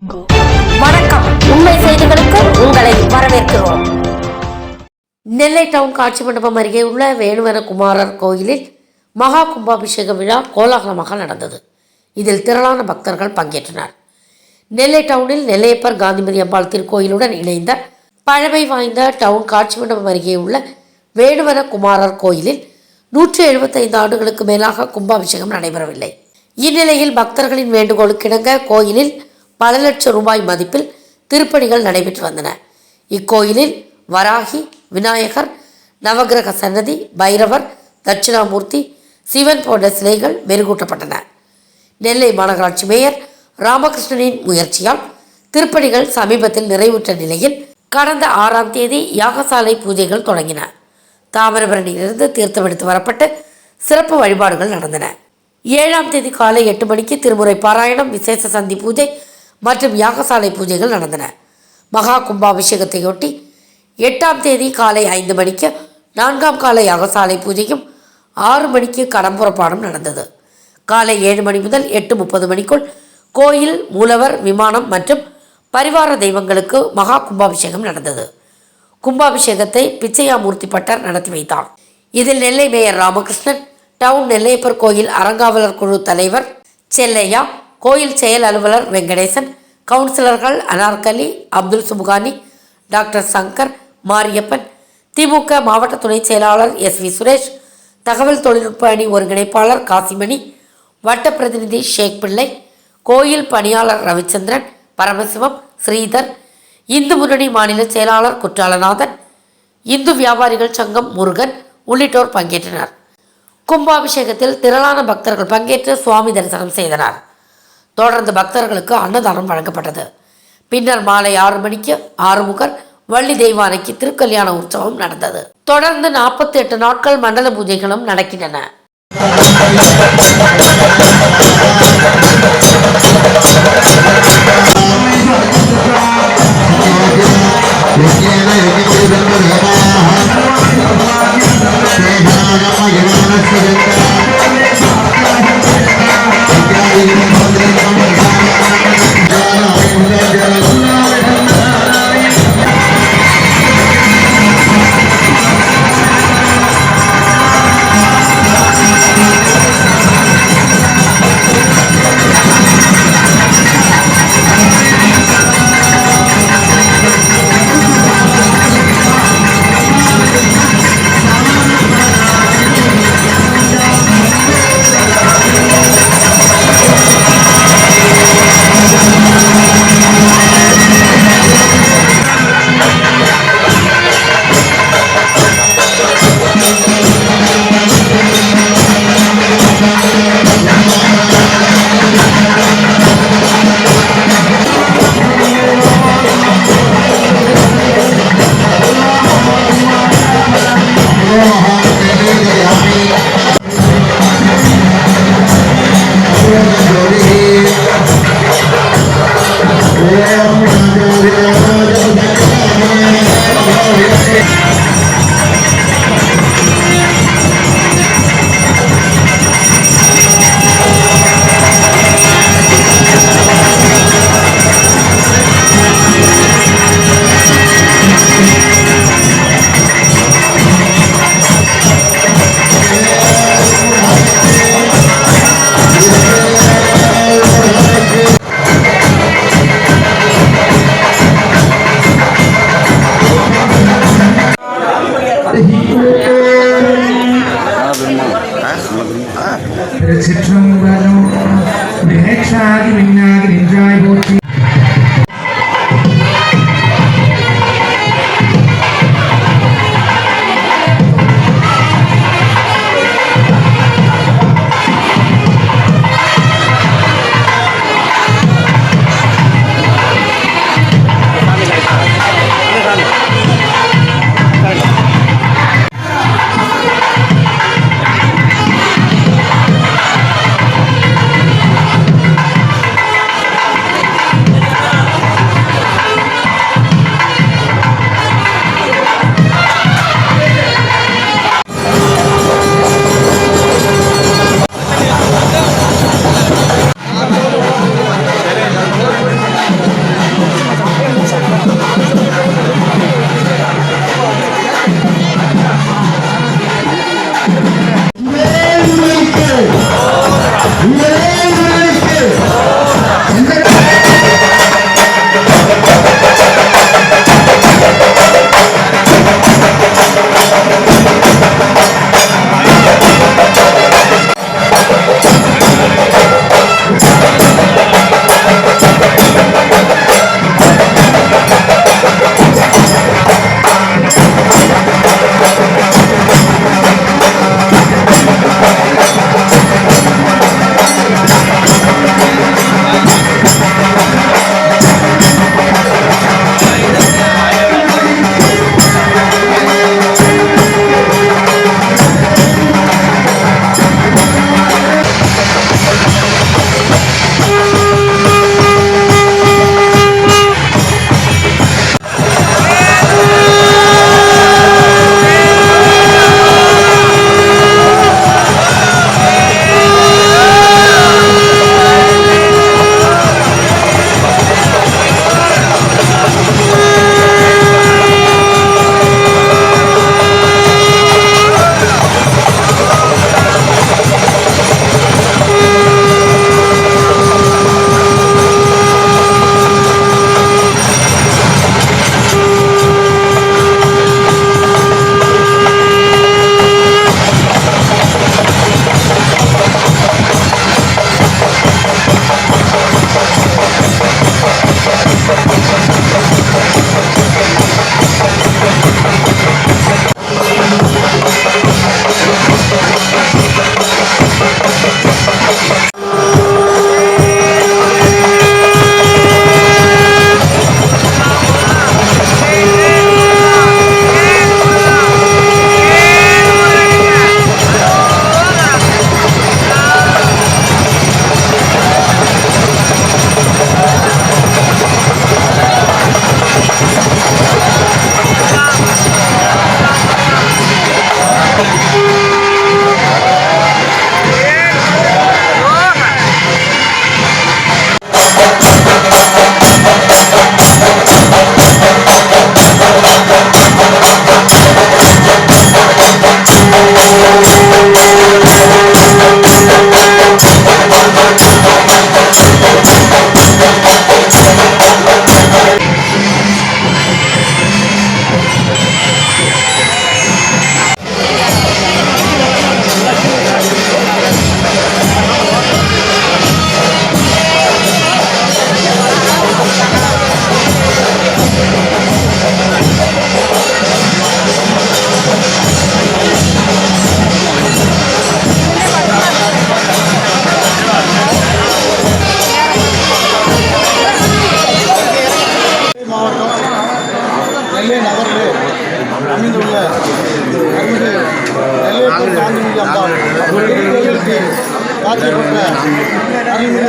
வணக்கம். உண்மை செய்திகளுக்கு உங்களை வரவேற்கிறோம். நெல்லை டவுன் காட்சி மண்டபம் அருகே உள்ள வேணுவன குமாரர் கோயிலில் மகா கும்பாபிஷேக விழா கோலாகலமாக நடந்தது. இதில் திரளான பக்தர்கள் பங்கேற்றனர். நெல்லை டவுனில் நெல்லையப்பர் காந்திமதி அம்பாள் திருக்கோயிலுடன் இணைந்த பழமை வாய்ந்த டவுன் காட்சி மண்டபம் அருகே உள்ள வேணுவன குமாரர் கோயிலில் 175 ஆண்டுகளுக்கு மேலாக கும்பாபிஷேகம் நடைபெறவில்லை. இந்நிலையில் பக்தர்களின் வேண்டுகோளுக்கிணங்க கோயிலில் பல லட்சம் ரூபாய் மதிப்பில் திருப்பணிகள் நடைபெற்று வந்தன. இக்கோயிலில் வராகி, விநாயகர், நவகிரக சன்னதி, பைரவர், தட்சிணாமூர்த்தி, சிவன் போன்ற சிலைகள் மெருகூட்டப்பட்டன. நெல்லை மாநகராட்சி மேயர் ராமகிருஷ்ணனின் முயற்சியால் திருப்பணிகள் சமீபத்தில் நிறைவுற்ற நிலையில் கடந்த 6ஆம் தேதி யாகசாலை பூஜைகள் தொடங்கின. தாமிரபரணியிலிருந்து தீர்த்தம் எடுத்து வரப்பட்டு சிறப்பு வழிபாடுகள் நடந்தன. 7ஆம் தேதி காலை 8 மணிக்கு திருமுறை பாராயணம், விசேஷ சந்தி பூஜை மற்றும் யாகசாலை பூஜைகள் நடந்தன. மகா கும்பாபிஷேகத்தையொட்டி 8ஆம் தேதி காலை 5 மணிக்கு 4ஆம் கால யாகசாலை பூஜையும் 6 மணிக்கு கடம்புறப்பாடும் நடந்தது. காலை 7 மணி முதல் 8:30 மணிக்குள் கோயில், மூலவர், விமானம் மற்றும் பரிவார தெய்வங்களுக்கு மகா கும்பாபிஷேகம் நடந்தது. கும்பாபிஷேகத்தை பிச்சையாமூர்த்தி பட்டர் நடத்தி வைத்தார். இதில் நெல்லை மேயர் ராமகிருஷ்ணன், டவுன் நெல்லையப்பர் கோயில் அறங்காவலர் குழு தலைவர் செல்லையா, கோயில் செயல் அலுவலர் வெங்கடேசன், கவுன்சிலர்கள் அனார்கலி, அப்துல் சுபுகானி, டாக்டர் சங்கர், மாரியப்பன், திமுக மாவட்ட துணை செயலாளர் SV சுரேஷ், தகவல் தொழில்நுட்ப அணி ஒருங்கிணைப்பாளர் காசிமணி, வட்ட பிரதிநிதி ஷேக் பிள்ளை, கோயில் பணியாளர் ரவிச்சந்திரன், பரமசிவம், ஸ்ரீதர், இந்து முன்னணி மாநில செயலாளர் குற்றாலநாதன், இந்து வியாபாரிகள் சங்கம் முருகன் உள்ளிட்டோர் பங்கேற்றனர். கும்பாபிஷேகத்தில் திரளான பக்தர்கள் பங்கேற்று சுவாமி தரிசனம் செய்தனர். தொடர்ந்து பக்தர்களுக்கு அன்னதானம் வழங்கப்பட்டது. பின்னர் மாலை 6 மணிக்கு ஆறுமுகர் வள்ளி தெய்வானைக்கு திருக்கல்யாண உற்சவம் நடந்தது. தொடர்ந்து 48 நாட்கள் மண்டல பூஜைகளும் நடக்கின்றன.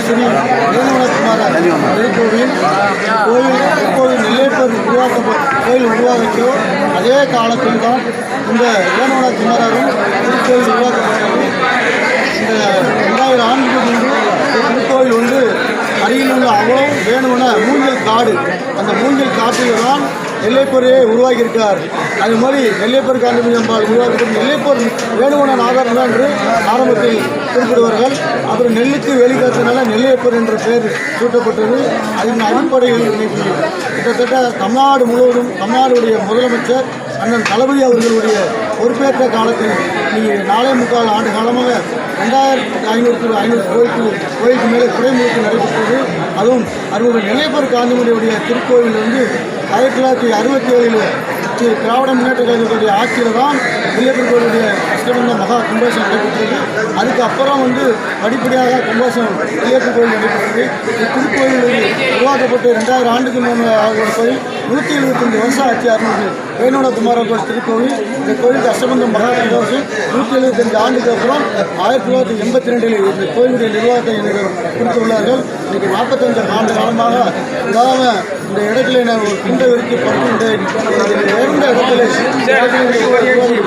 ஸ்ரீ வேணுவனகுமார திருக்கோவில் கோயில் நெல்லையப்பர் கோயில் உருவாக்கியோ அதே காலத்தில் தான் இந்த வேணுவனகுமாரரும் திருக்கோயில் உருவாக்கப்பட்டது. இந்த 2000 ஆண்டுக்கு முன்பு திருக்கோயில் வந்து அருகில் உள்ள அவ்வளோ வேணுவன மூங்கில் காடு, அந்த மூங்கில் காட்டில் தான் நெல்லைப்பரையே உருவாக்கியிருக்கார். அது மாதிரி நெல்லைப்பர் காந்திமதியம்பால் உருவாக்கப்பட்ட நெல்லைப்பர் வேணுவன நாகரம் என்று ஆரம்பத்தில் குறிப்பிடுவார்கள். அப்புறம் நெல்லுக்கு வெளிக்காத்தினால நெல்லையப்பர் என்ற பெயர் சூட்டப்பட்டது. அதன் அடிப்படையில் இன்னைக்கு கிட்டத்தட்ட தமிழ்நாடு முழுவதும் தமிழ்நாடுடைய முதலமைச்சர் அண்ணன் தளபதி அவர்களுடைய பொறுப்பேற்ற காலத்தில் இன்னைக்கு 4.25 ஆண்டு காலமாக 2500 கோயிலுக்கு மேலே குறைமுகத்தில் நடைபெற்றது. அதுவும் நெல்லையப்பர் காந்திமதியுடைய திருக்கோவில் வந்து 1967 திராவிட முன்னேற்ற கழகத்துடைய ஆட்சியில் தான் நெல்லையப்பர் கோயிலுடைய அஷ்டபந்த மகா கும்பாசம் நடைபெற்றது. அதுக்கப்புறம் வந்து படிப்படியாக கும்பாசம் நெல்லையப்பர் கோயில் நடைபெற்றது. இந்த திருக்கோயில் உருவாக்கப்பட்டு 2000 ஆண்டுக்கு முன்பு ஆகிய கோயில் 175 வருஷம் ஆட்சி ஆரம்பிச்சு வேணுவனகுமாரர் கோயில் திருக்கோவில். இந்த கோயிலுக்கு அஷ்டபந்த மகா கும்பாசம் 175 ஆண்டுக்கு அப்புறம் 1982 இந்த கோயிலுடைய நிர்வாகத்தை எனக்கு கொடுத்துள்ளார்கள். இன்றைக்கு 45 ஆண்டு காலமாக விடாமல் இந்த இடத்துல நான் ஒரு குண்டை விரித்து படுத்துகின்றேன். உயர்ந்த இடத்துல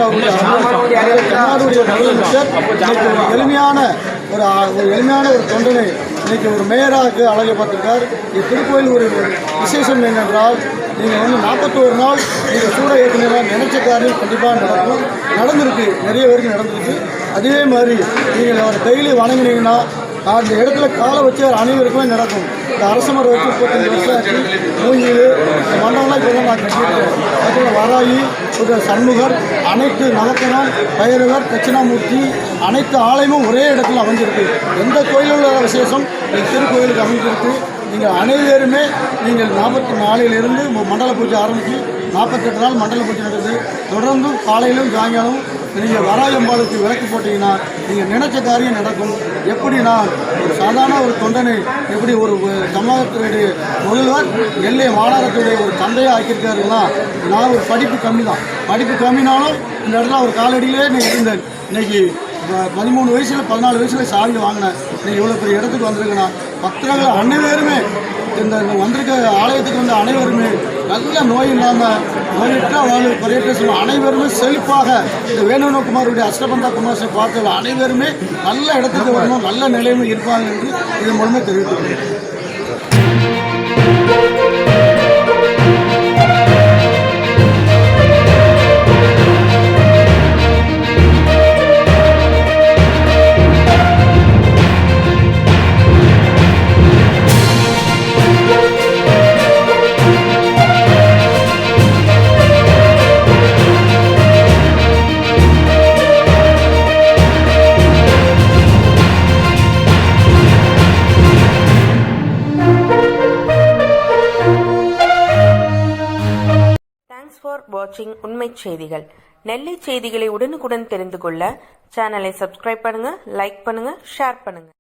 தமிழ்நாடுடைய முதலமைச்சர் ஒரு எளிமையான ஒரு தொண்டனை இன்னைக்கு ஒரு மேயராக அழகை பார்த்திருக்கார். இந்த திருக்கோயில் ஒரு விசேஷம் என்னென்றால் நீங்கள் வந்து 41 நாள் நீங்கள் சூட ஏற்றினா நினைச்ச காரியம் கண்டிப்பாக நடந்திருக்கு, நிறைய பேருக்கு நடந்திருக்கு. அதே மாதிரி நீங்கள் அவர் டெய்லி வணங்கினீங்கன்னா அந்த இடத்துல காலை வச்சு அனைவருக்குமே நடக்கும். இந்த அரச மரம் வச்சு 35 வருஷம் ஆச்சு. மூங்கில் இந்த மண்டபம்லாம் இப்போ தான் நான் கட்டியிருக்கேன். அதில் வராயி சண்முகர் அனைத்து நவக்கணம் பைரவர் தட்சிணாமூர்த்தி அனைத்து ஆலயமும் ஒரே இடத்துல அமைஞ்சிருக்கு. எந்த கோயிலில் உள்ள விசேஷம் திருக்கோயிலுக்கு அமைஞ்சிருக்கு. நீங்கள் அனைவருமே நீங்கள் 44 மண்டல பூஜை ஆரம்பித்து 48 நாள் மண்டல பூஜை நடக்குது. தொடர்ந்து காலையிலும் சாயங்காலம் நீங்கள் வராயம்பாளுக்கு விளக்கு போட்டிங்கன்னா நீங்கள் நினைச்ச காரியம் நடக்கும். எப்படி நான் ஒரு சாதாரண ஒரு தொண்டனை எப்படி ஒரு தமிழகத்துடைய முதல்வர் நெல்லை மாநகரத்துடைய ஒரு தந்தையாக ஆக்கியிருக்காருன்னா நான் ஒரு படிப்பு கம்மினாலும் இந்த இடத்துல ஒரு காலடியிலே நீங்கள் இருந்தேன். இன்றைக்கி 13 வயசில் 14 வயசில் சாவி வாங்கினேன். நீங்கள் இவ்வளோ பெரிய இடத்துக்கு வந்திருக்கேன்னா பக்தர்கள் அனைவருமே இந்த வந்திருக்க ஆலயத்துக்கு வந்த அனைவருமே நல்ல நோய் இல்லாமல் நோயற்ற குறையற்ற சொல்லுவோம். அனைவருமே செழிப்பாக இந்த வேணுவனகுமாருடைய அஷ்டபந்தா குமாரத்தை பார்த்து அனைவருமே நல்ல இடத்துக்கு வரணும், நல்ல நிலைமை இருப்பாங்க என்று இதன் மூலமே தெரிவித்துள்ளேன். ஃபார் வாட்சிங் உண்மை செய்திகள். நெல்லை செய்திகளை உடனுக்குடன் தெரிந்து கொள்ள சேனலை சப்ஸ்கிரைப் பண்ணுங்க, லைக் பண்ணுங்க, ஷேர் பண்ணுங்க.